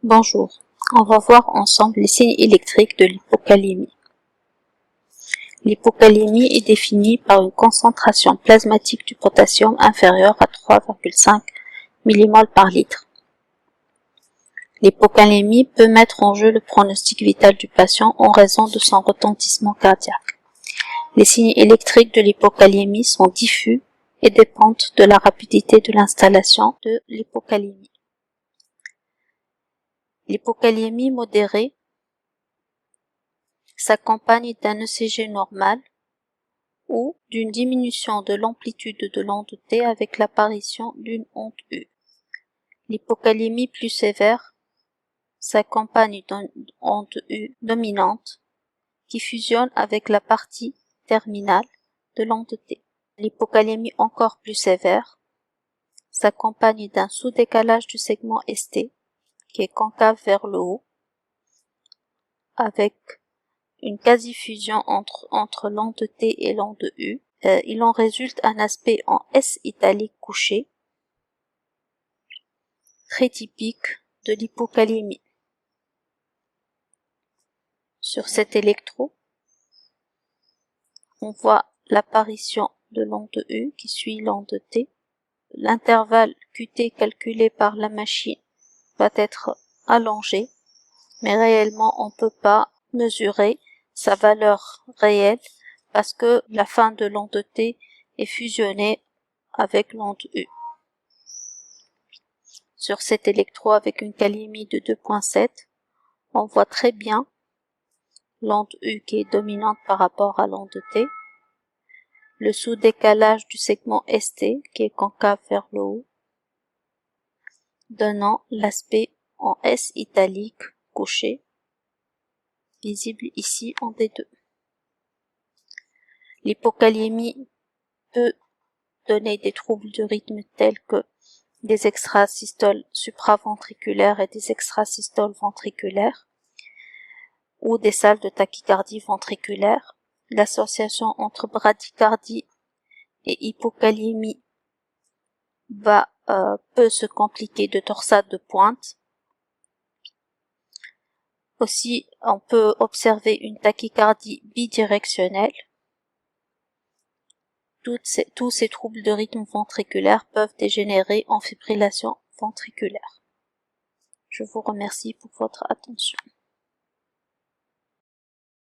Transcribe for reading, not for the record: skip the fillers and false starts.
Bonjour, on va voir ensemble les signes électriques de l'hypokaliémie. L'hypokaliémie est définie par une concentration plasmatique du potassium inférieure à 3,5 mmol par litre. L'hypokaliémie peut mettre en jeu le pronostic vital du patient en raison de son retentissement cardiaque. Les signes électriques de l'hypokaliémie sont diffus et dépendent de la rapidité de l'installation de l'hypokaliémie. L'hypokaliémie modérée s'accompagne d'un ECG normal ou d'une diminution de l'amplitude de l'onde T avec l'apparition d'une onde U. L'hypokaliémie plus sévère s'accompagne d'une onde U dominante qui fusionne avec la partie terminale de l'onde T. L'hypokaliémie encore plus sévère s'accompagne d'un sous-décalage du segment ST qui est concave vers le haut avec une quasi-fusion entre l'onde T et l'onde U. Il en résulte un aspect en S italique couché, très typique de l'hypokaliémie. Sur cet électro, on voit l'apparition de l'onde U qui suit l'onde T. L'intervalle QT calculé par la machine va être allongé, mais réellement on ne peut pas mesurer sa valeur réelle parce que la fin de l'onde T est fusionnée avec l'onde U. Sur cet électro avec une kaliémie de 2,7, on voit très bien l'onde U qui est dominante par rapport à l'onde T, le sous-décalage du segment ST qui est concave vers le haut, donnant l'aspect en S italique couché, visible ici en D2. L'hypokaliémie peut donner des troubles du rythme tels que des extrasystoles supraventriculaires et des extrasystoles ventriculaires ou des salles de tachycardie ventriculaire. L'association entre bradycardie et hypokaliémie peut se compliquer de torsade de pointe. Aussi, on peut observer une tachycardie bidirectionnelle. Tous ces troubles de rythme ventriculaire peuvent dégénérer en fibrillation ventriculaire. Je vous remercie pour votre attention.